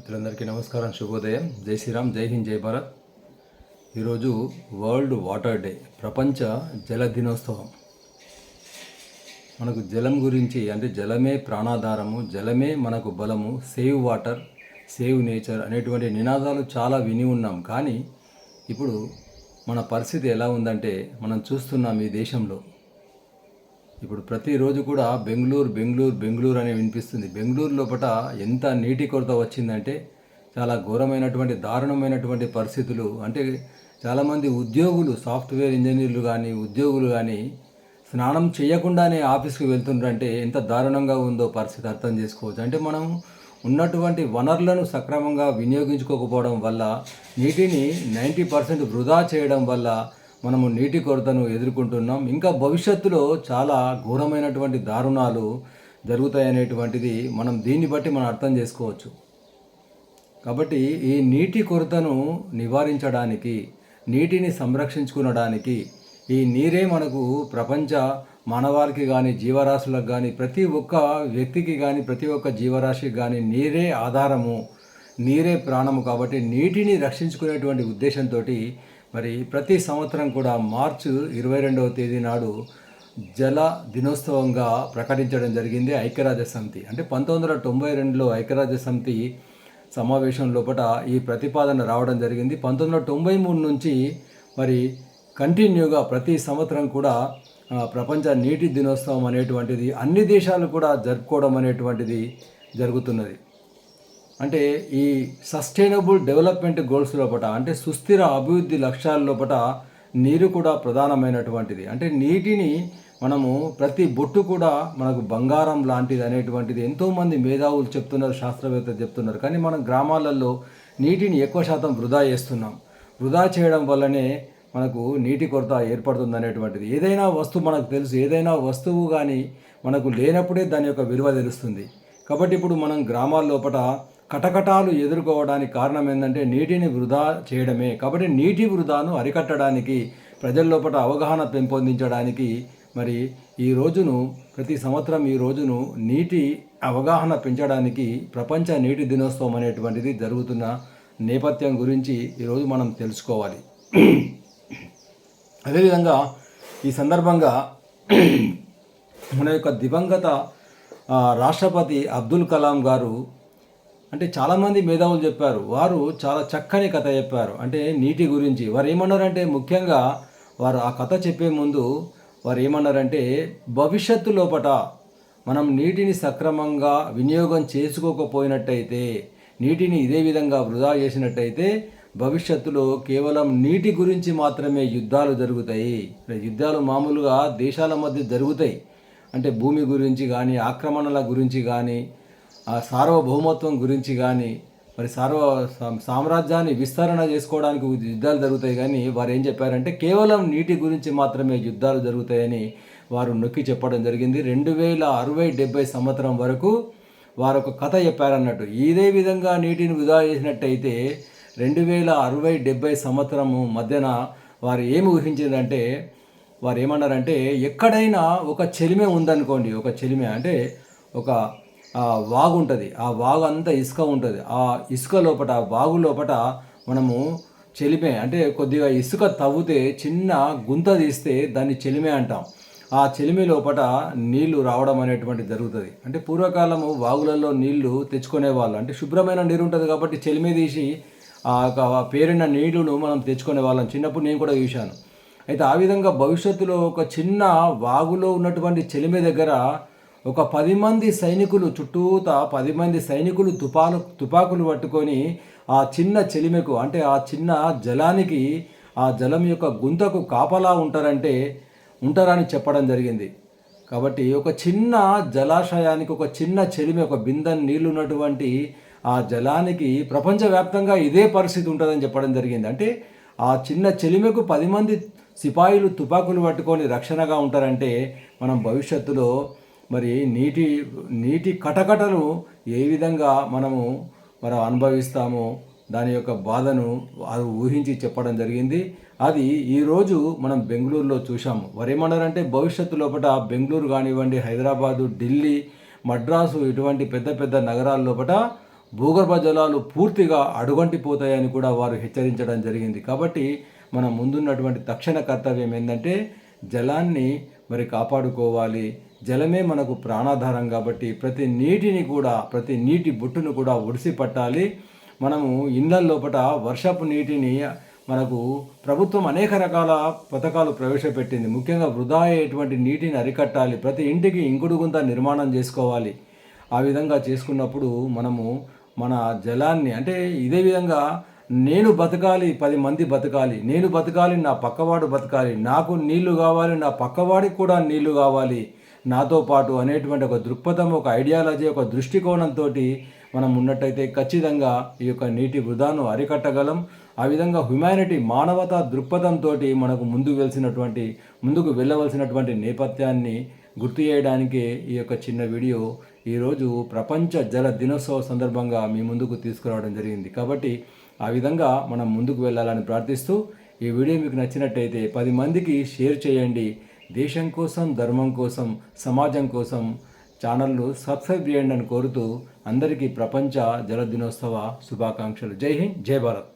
మిత్రులందరికీ నమస్కారం, శుభోదయం, జై శ్రీరామ్, జై హింద్, జై భారత్. ఈరోజు వరల్డ్ వాటర్ డే, ప్రపంచ జల దినోత్సవం. మనకు జలం గురించి అంటే జలమే ప్రాణాధారము, జలమే మనకు బలము, సేవ్ వాటర్, సేవ్ నేచర్ అనేటువంటి నినాదాలు చాలా విని ఉన్నాం. కానీ ఇప్పుడు మన పరిస్థితి ఎలా ఉందంటే మనం చూస్తున్నాం ఈ దేశంలో. ఇప్పుడు ప్రతిరోజు కూడా బెంగళూరు బెంగళూరు బెంగళూరు అని వినిపిస్తుంది. బెంగళూరు లోపల ఎంత నీటి కొరత వచ్చిందంటే చాలా ఘోరమైనటువంటి దారుణమైనటువంటి పరిస్థితులు. అంటే చాలామంది ఉద్యోగులు, సాఫ్ట్వేర్ ఇంజనీర్లు కానీ ఉద్యోగులు కానీ స్నానం చేయకుండానే ఆఫీస్కి వెళ్తుండ్రంటే ఎంత దారుణంగా ఉందో పరిస్థితి అర్థం చేసుకోవచ్చు. అంటే మనం ఉన్నటువంటి వనరులను సక్రమంగా వినియోగించుకోకపోవడం వల్ల, నీటిని 90% వృధా చేయడం వల్ల మనము నీటి కొరతను ఎదుర్కొంటున్నాం. ఇంకా భవిష్యత్తులో చాలా ఘోరమైనటువంటి దారుణాలు జరుగుతాయనేటువంటిది మనం దీన్ని బట్టి మనం అర్థం చేసుకోవచ్చు. కాబట్టి ఈ నీటి కొరతను నివారించడానికి, నీటిని సంరక్షించుకునడానికి, ఈ నీరే మనకు ప్రపంచ మానవాళికి కానీ జీవరాశులకు కానీ ప్రతి ఒక్క వ్యక్తికి కానీ ప్రతి ఒక్క జీవరాశికి కానీ నీరే ఆధారము, నీరే ప్రాణము. కాబట్టి నీటిని రక్షించుకునేటువంటి ఉద్దేశంతో మరి ప్రతి సంవత్సరం కూడా మార్చి 22వ తేదీ నాడు జల దినోత్సవంగా ప్రకటించడం జరిగింది ఐక్యరాజ్య సమితి. అంటే 1992లో ఐక్యరాజ్య సమితి సమావేశం లోపల ఈ ప్రతిపాదన రావడం జరిగింది. 1993 నుంచి మరి కంటిన్యూగా ప్రతి సంవత్సరం కూడా ప్రపంచ నీటి దినోత్సవం అనేటువంటిది అన్ని దేశాలు కూడా జరుపుకోవడం అనేటువంటిది జరుగుతున్నది. అంటే ఈ సస్టైనబుల్ డెవలప్మెంట్ గోల్స్ లోపల, అంటే సుస్థిర అభివృద్ధి లక్ష్యాల లోపల నీరు కూడా ప్రధానమైనటువంటిది. అంటే నీటిని మనము ప్రతి బొట్టు కూడా మనకు బంగారం లాంటిది అనేటువంటిది ఎంతోమంది మేధావులు చెప్తున్నారు, శాస్త్రవేత్తలు చెప్తున్నారు. కానీ మనం గ్రామాలలో నీటిని ఎక్కువ శాతం వృధా చేస్తున్నాం. వృధా చేయడం వల్లనే మనకు నీటి కొరత ఏర్పడుతుంది అనేటువంటిది. ఏదైనా వస్తువు మనకు తెలుసు, ఏదైనా వస్తువు కానీ మనకు లేనప్పుడే దాని యొక్క విలువ తెలుస్తుంది. కాబట్టి ఇప్పుడు మనం గ్రామాల లోపల కటకటాలు ఎదుర్కోవడానికి కారణం ఏంటంటే నీటిని వృధా చేయడమే. కాబట్టి నీటి వృధాను అరికట్టడానికి, ప్రజల లోపల అవగాహన పెంపొందించడానికి మరి ఈ రోజును, ప్రతి సంవత్సరం ఈ రోజును నీటి అవగాహన పెంచడానికి ప్రపంచ నీటి దినోత్సవం అనేటువంటిది జరుగుతున్న నేపథ్యం గురించి ఈరోజు మనం తెలుసుకోవాలి. అదేవిధంగా ఈ సందర్భంగా మన యొక్క దివంగత రాష్ట్రపతి అబ్దుల్ కలాం గారు, అంటే చాలామంది మేధావులు చెప్పారు, వారు చాలా చక్కని కథ చెప్పారు. అంటే నీటి గురించి వారు ఏమన్నారంటే, ముఖ్యంగా వారు ఆ కథ చెప్పే ముందు వారు ఏమన్నారంటే, భవిష్యత్తు లోపట మనం నీటిని సక్రమంగా వినియోగం చేసుకోకపోయినట్టయితే, నీటిని ఇదే విధంగా వృధా చేసినట్టయితే భవిష్యత్తులో కేవలం నీటి గురించి మాత్రమే యుద్ధాలు జరుగుతాయి. యుద్ధాలు మామూలుగా దేశాల మధ్య జరుగుతాయి. అంటే భూమి గురించి కానీ, ఆక్రమణల గురించి కానీ, సార్వభౌమత్వం గురించి కానీ, మరి సామ్రాజ్యాన్ని విస్తరణ చేసుకోవడానికి యుద్ధాలు జరుగుతాయి. కానీ వారు ఏం చెప్పారంటే కేవలం నీటి గురించి మాత్రమే యుద్ధాలు జరుగుతాయని వారు నొక్కి చెప్పడం జరిగింది. 2060-70 సంవత్సరం వరకు వారు ఒక కథ చెప్పారన్నట్టు. ఇదే విధంగా నీటిని వృధా చేసినట్టయితే 2060-70 సంవత్సరము మధ్యన వారు ఏమి ఊహించిందంటే, వారు ఏమన్నారంటే, ఎక్కడైనా ఒక చెలిమే ఉందనుకోండి, ఒక చెలిమే అంటే ఒక వాగు ఉంటుంది, ఆ వాగు అంతా ఇసుక ఉంటుంది. ఆ ఇసుక లోపల, ఆ వాగు లోపల మనము చెలిమే అంటే కొద్దిగా ఇసుక తవ్వితే చిన్న గుంత తీస్తే దాన్ని చెలిమే అంటాం. ఆ చెలిమి లోపల నీళ్లు రావడం అనేటువంటి జరుగుతుంది. అంటే పూర్వకాలము వాగులలో నీళ్లు తెచ్చుకునేవాళ్ళు. అంటే శుభ్రమైన నీరు ఉంటుంది కాబట్టి చెలిమి తీసి ఆ పేరిన నీళ్లను మనం తెచ్చుకునే వాళ్ళం. చిన్నప్పుడు నేను కూడా చూశాను. అయితే ఆ విధంగా భవిష్యత్తులో ఒక చిన్న వాగులో ఉన్నటువంటి చెలిమి దగ్గర ఒక 10 మంది సైనికులు, చుట్టూతా 10 మంది సైనికులు తుపాకులు పట్టుకొని ఆ చిన్న చెలిమెకు, అంటే ఆ చిన్న జలానికి, ఆ జలం యొక్క గుంతకు కాపలా ఉంటారని చెప్పడం జరిగింది. కాబట్టి ఒక చిన్న జలాశయానికి, ఒక చిన్న చెలిమి, ఒక బిందె నీళ్ళు ఉన్నటువంటి ఆ జలానికి ప్రపంచవ్యాప్తంగా ఇదే పరిస్థితి ఉంటుందని చెప్పడం జరిగింది. అంటే ఆ చిన్న చెలిమెకు 10 మంది సిపాయిలు తుపాకులు పట్టుకొని రక్షణగా ఉంటారంటే మనం భవిష్యత్తులో మరి నీటి కటకటను ఏ విధంగా మనం అనుభవిస్తామో దాని యొక్క బాధను అది ఊహించి చెప్పడం జరిగింది. అది ఈరోజు మనం బెంగళూరులో చూసాము. వారు ఏమన్నారంటే, భవిష్యత్తు లోపల బెంగళూరు కానివ్వండి, హైదరాబాదు, ఢిల్లీ, మద్రాసు ఇటువంటి పెద్ద పెద్ద నగరాల లోపల భూగర్భ జలాలు పూర్తిగా అడుగంటిపోతాయని కూడా వారు హెచ్చరించడం జరిగింది. కాబట్టి మన ముందున్నటువంటి తక్షణ కర్తవ్యం ఏంటంటే జలాన్ని మరి కాపాడుకోవాలి. జలమే మనకు ప్రాణాధారం కాబట్టి ప్రతి నీటి బొట్టును కూడా ఒడిసి పట్టాలి. మనము ఇళ్ళ లోపల వర్షపు నీటిని మనకు ప్రభుత్వం అనేక రకాల పథకాలు ప్రవేశపెట్టింది. ముఖ్యంగా వృధా అయ్యేటువంటి నీటిని అరికట్టాలి. ప్రతి ఇంటికి ఇంకుడు గుంత నిర్మాణం చేసుకోవాలి. ఆ విధంగా చేసుకున్నప్పుడు మనము మన జలాన్ని అంటే ఇదే విధంగా నేను బతకాలి, 10 మంది బతకాలి, నేను బతకాలి, నా పక్కవాడు బతకాలి, నాకు నీళ్లు కావాలి, నా పక్కవాడికి కూడా నీళ్లు కావాలి నాతో పాటు అనేటువంటి ఒక దృక్పథం, ఒక ఐడియాలజీ, ఒక దృష్టికోణంతో మనం ఉన్నట్టయితే ఖచ్చితంగా ఈ యొక్క నీటి వృధాను అరికట్టగలం. ఆ విధంగా హ్యుమానిటీ మానవతా దృక్పథంతో మనకు ముందుకు వెళ్ళవలసినటువంటి నేపథ్యాన్ని గుర్తు చేయడానికే ఈ యొక్క చిన్న వీడియో ఈరోజు ప్రపంచ జల దినోత్సవ సందర్భంగా మీ ముందుకు తీసుకురావడం జరిగింది. కాబట్టి ఆ విధంగా మనం ముందుకు వెళ్ళాలని ప్రార్థిస్తూ ఈ వీడియో మీకు నచ్చినట్టయితే 10 మందికి షేర్ చేయండి. దేశం కోసం, ధర్మం కోసం, సమాజం కోసం ఛానల్ను సబ్స్క్రైబ్ చేయండి అని కోరుతూ అందరికీ ప్రపంచ జల దినోత్సవ శుభాకాంక్షలు. జై హింద్, జై భారత్.